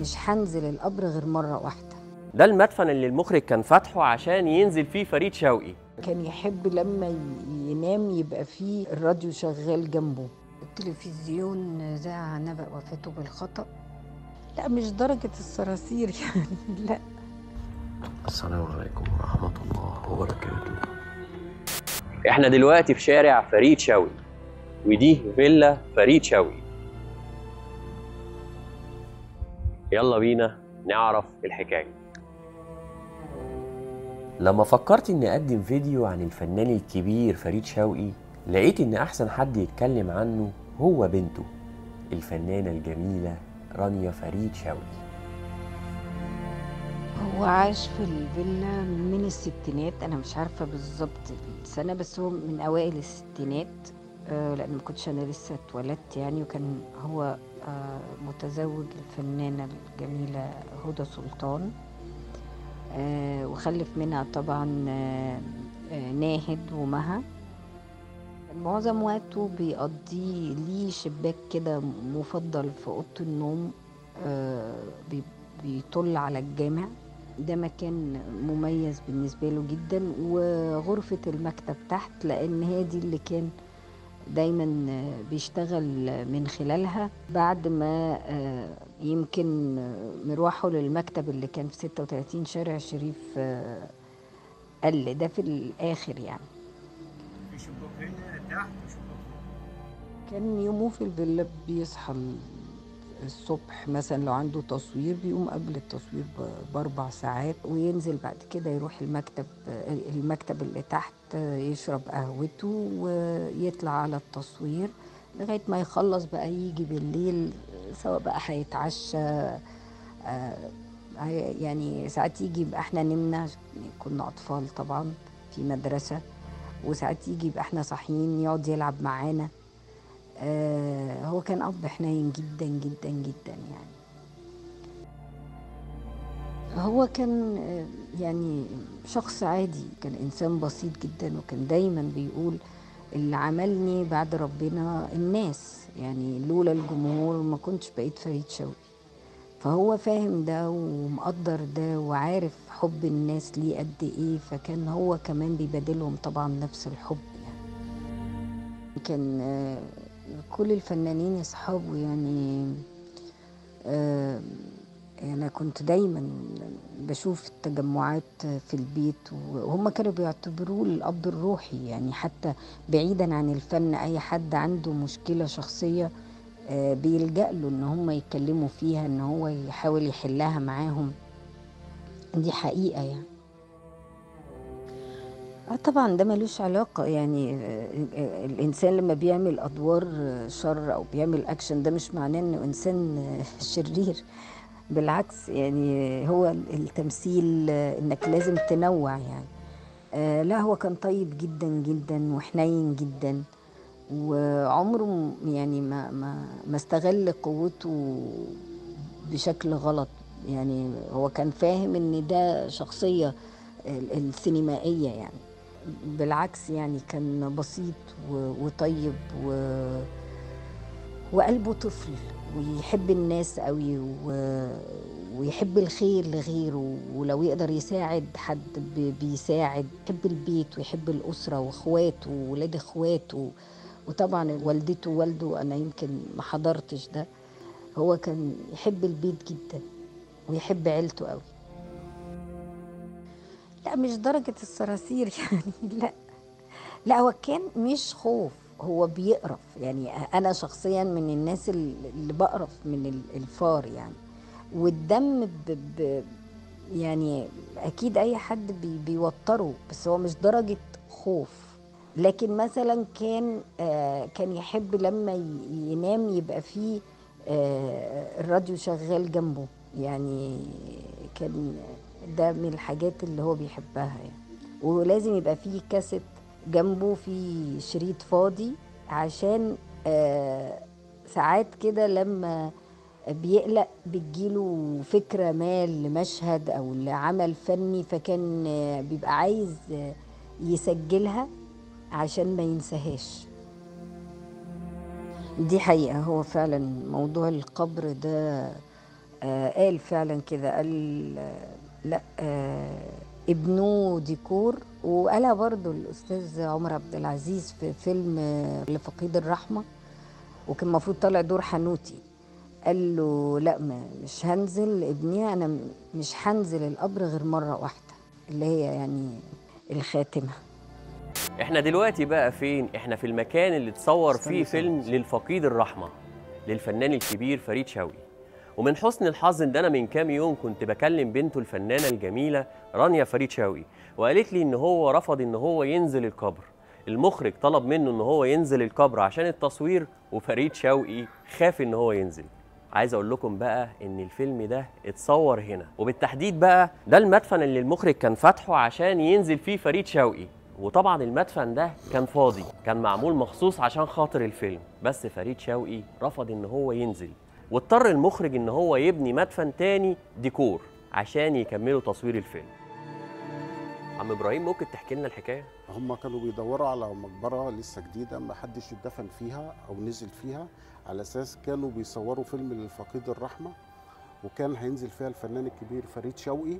مش هنزل القبر غير مرة واحدة. ده المدفن اللي المخرج كان فاتحه عشان ينزل فيه فريد شوقي. كان يحب لما ينام يبقى فيه الراديو شغال جنبه. التلفزيون ذاع نبأ وفاته بالخطأ. لا مش درجة الصراصير يعني لا. السلام عليكم ورحمة الله وبركاته. احنا دلوقتي في شارع فريد شوقي، ودي فيلا فريد شوقي. يلا بينا نعرف الحكاية. لما فكرت اني اقدم فيديو عن الفنان الكبير فريد شوقي، لقيت ان احسن حد يتكلم عنه هو بنته الفنانة الجميلة رانيا فريد شوقي. هو عاش في الفيلا من الستينات، انا مش عارفة بالظبط السنة بس هو من اوائل الستينات. لان ما كنتش انا لسه اتولدت يعني. وكان هو متزوج الفنانة الجميلة هدى سلطان، وخلف منها طبعا ناهد ومها. معظم وقته بيقضيه ليه شباك كده مفضل في اوضه النوم، بيطل على الجامع. ده مكان مميز بالنسبه له جدا، وغرفه المكتب تحت لان هي دي اللي كان دايما بيشتغل من خلالها بعد ما يمكن مروحه للمكتب اللي كان في 36 شارع شريف قل ده في الآخر يعني. في شباك هنا تحت وشباك. كان يومه في الفيلا بيصحى الصبح مثلا لو عنده تصوير بيقوم قبل التصوير ب4 ساعات، وينزل بعد كده يروح المكتب اللي تحت يشرب قهوته ويطلع على التصوير لغاية ما يخلص بقى. يجي بالليل سواء بقى هيتعشى يعني ساعات يجي يبقى احنا نمنا، كنا أطفال طبعا في مدرسة، وساعات يجي يبقى احنا صاحيين يقعد يلعب معانا. هو كان أب حنين جدا جدا جدا يعني. هو كان يعني شخص عادي، كان إنسان بسيط جدا، وكان دايما بيقول اللي عملني بعد ربنا الناس، يعني لولا الجمهور ما كنتش بقيت فريد شوقي. فهو فاهم ده ومقدر ده وعارف حب الناس ليه قد ايه، فكان هو كمان بيبادلهم طبعا نفس الحب يعني. كان كل الفنانين اصحابه يعني. انا كنت دايما بشوف التجمعات في البيت، وهم كانوا بيعتبروه الاب الروحي يعني. حتى بعيدا عن الفن اي حد عنده مشكلة شخصية بيلجأ له ان هم يتكلموا فيها، ان هو يحاول يحلها معاهم. دي حقيقة يعني. طبعا ده ملوش علاقة يعني. الإنسان لما بيعمل أدوار شر أو بيعمل أكشن ده مش معناه إنه إنسان شرير. بالعكس يعني، هو التمثيل إنك لازم تنوع يعني. لا هو كان طيب جدا جدا وحنين جدا، وعمره يعني ما استغل قوته بشكل غلط يعني. هو كان فاهم ان ده شخصية السينمائية يعني. بالعكس يعني كان بسيط وطيب وقلبه طفل، ويحب الناس قوي ويحب الخير لغيره، ولو يقدر يساعد حد بيساعد. يحب البيت ويحب الأسرة واخواته وولاد اخواته، وطبعا والدته ووالده انا يمكن ما حضرتش ده. هو كان يحب البيت جدا ويحب عيلته قوي. لا مش درجة الصراصير يعني لا. لا هو كان مش خوف، هو بيقرف يعني. انا شخصيا من الناس اللي بقرف من الفار يعني. والدم ب يعني اكيد اي حد بيوتره، بس هو مش درجة خوف. لكن مثلا كان يحب لما ينام يبقى فيه الراديو شغال جنبه يعني. كان ده من الحاجات اللي هو بيحبها يعني. ولازم يبقى فيه كاسيت جنبه، فيه شريط فاضي، عشان ساعات كده لما بيقلق بتجيله فكرة ما لمشهد أو لعمل فني، فكان بيبقى عايز يسجلها عشان ما ينساهاش. دي حقيقة، هو فعلا موضوع القبر ده قال فعلا كده، قال لا ابنوه ديكور. وقالها برضو الأستاذ عمر عبد العزيز في فيلم لفقيد الرحمة، وكان المفروض طالع دور حنوتي. قال له لا، مش هنزل ابني، انا مش هنزل القبر غير مرة واحدة، اللي هي يعني الخاتمة. احنا دلوقتي بقى فين؟ احنا في المكان اللي اتصور فيه فيلم للفقيد الرحمة للفنان الكبير فريد شوقي. ومن حسن الحظ ان انا من كام يوم كنت بكلم بنته الفنانة الجميلة رانيا فريد شوقي، وقالت لي ان هو رفض ان هو ينزل القبر. المخرج طلب منه ان هو ينزل القبر عشان التصوير، وفريد شوقي خاف ان هو ينزل. عايز اقول لكم بقى ان الفيلم ده اتصور هنا، وبالتحديد بقى ده المدفن اللي المخرج كان فاتحه عشان ينزل فيه فريد شوقي. وطبعا المدفن ده كان فاضي، كان معمول مخصوص عشان خاطر الفيلم، بس فريد شوقي رفض ان هو ينزل، واضطر المخرج ان هو يبني مدفن تاني ديكور عشان يكملوا تصوير الفيلم. عم ابراهيم، ممكن تحكي لنا الحكايه؟ هم كانوا بيدوروا على مقبرة لسه جديدة ما حدش اتدفن فيها أو نزل فيها، على أساس كانوا بيصوروا فيلم للفقيد الرحمة، وكان هينزل فيها الفنان الكبير فريد شوقي،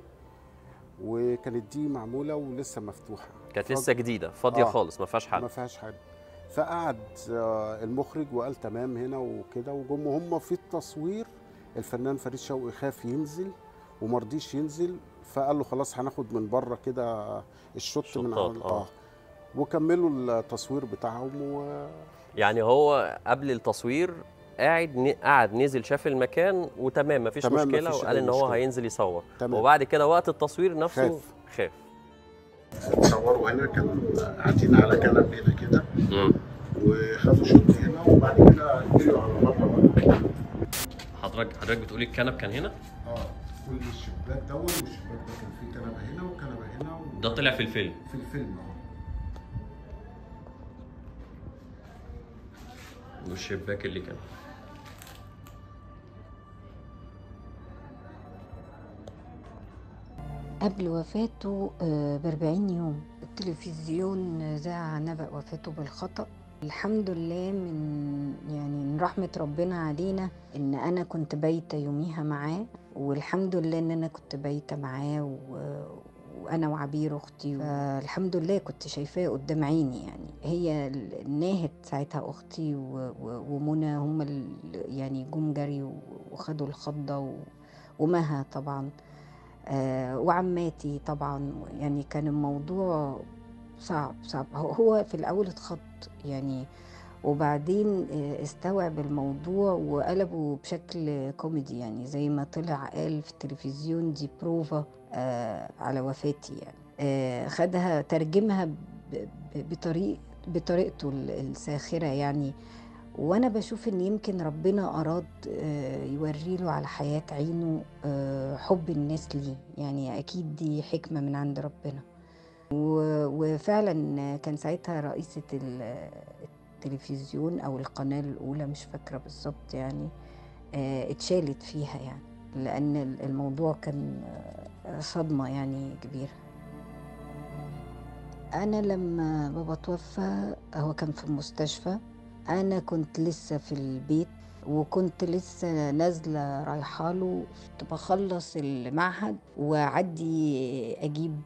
وكانت دي معمولة ولسه مفتوحة. كانت لسه جديده فاضيه خالص ما فيهاش حد. ما فيهاش حد. فقعد المخرج وقال تمام هنا وكده، وجم هم في التصوير الفنان فريد شوقي خاف ينزل ومرضيش ينزل، فقال له خلاص هناخد من بره كده الشوت من على وكملوا التصوير بتاعهم يعني هو قبل التصوير قعد نزل شاف المكان وتمام مفيش مشكله، وقال ان هو هينزل يصور. تمام. وبعد كده وقت التصوير نفسه خاف. تصوروا هنا، كانوا قاعدين على كنب هنا كده وخافوا شوت هنا، وبعد كده جريوا على بره. حضرتك بتقولي الكنب كان هنا؟ كل الشباك دوت، والشباك ده كان فيه كنبه هنا وكنبه هنا ده طلع في الفيلم؟ في الفيلم والشباك اللي كان قبل وفاته ب40 يوم التلفزيون ذاع نبأ وفاته بالخطأ. الحمد لله من رحمة ربنا علينا ان انا كنت بايتة يوميها معاه، والحمد لله ان انا كنت بايتة معاه وانا وعبير اختي، فالحمد لله كنت شايفاه قدام عيني. يعني هي ناهد ساعتها اختي ومنى، هم يعني جم جري وخدوا الخضة، ومها طبعا وعماتي طبعا. يعني كان الموضوع صعب. هو في الأول اتخض يعني، وبعدين استوعب الموضوع وقلبه بشكل كوميدي، يعني زي ما طلع قال في التلفزيون دي بروفا على وفاتي. يعني خدها ترجمها بطريقته الساخرة يعني. وانا بشوف ان يمكن ربنا اراد يوري له على حياة عينه حب الناس ليه، يعني اكيد دي حكمة من عند ربنا. وفعلا كان ساعتها رئيسة التلفزيون او القناة الاولى، مش فاكرة بالظبط يعني، اتشالت فيها يعني، لان الموضوع كان صدمة يعني كبيرة. انا لما بابا توفى هو كان في المستشفى، انا كنت لسه في البيت، وكنت لسه نازله رايحه له، كنت بخلص المعهد واعدي اجيب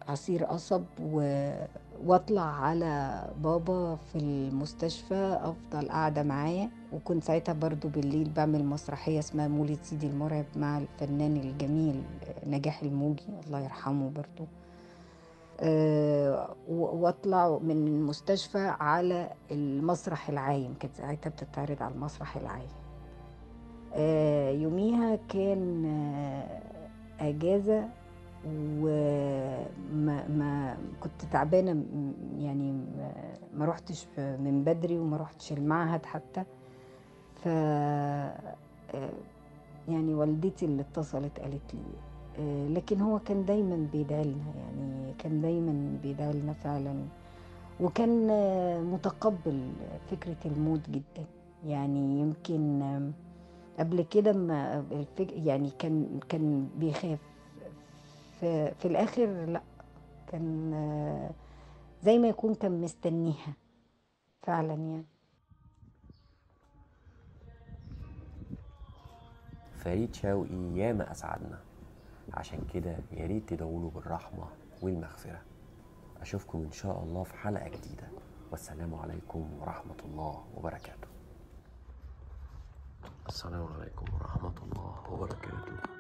عصير قصب واطلع على بابا في المستشفى افضل قاعده معاه. وكنت ساعتها برضو بالليل بعمل مسرحيه اسمها مولد سيدي المرعب مع الفنان الجميل نجاح الموجي الله يرحمه برضو. واطلع من المستشفى على المسرح العايم، كانت ساعتها بتتعرض على المسرح العايم. يوميها كان اجازه، وما كنت تعبانه يعني، ما روحتش من بدري وما روحتش المعهد حتى. ف يعني والدتي اللي اتصلت قالت لي، لكن هو كان دايما بيدعي لنا، يعني كان دايما بيدعي لنا فعلا، وكان متقبل فكرة الموت جدا. يعني يمكن قبل كده ما يعني كان بيخاف. في الآخر لا، كان زي ما يكون كان مستنيها فعلا يعني. فريد شوقي ياما أسعدنا، عشان كده ياريت تدعوله بالرحمة والمغفرة. أشوفكم إن شاء الله في حلقة جديدة، والسلام عليكم ورحمة الله وبركاته. السلام عليكم ورحمة الله وبركاته.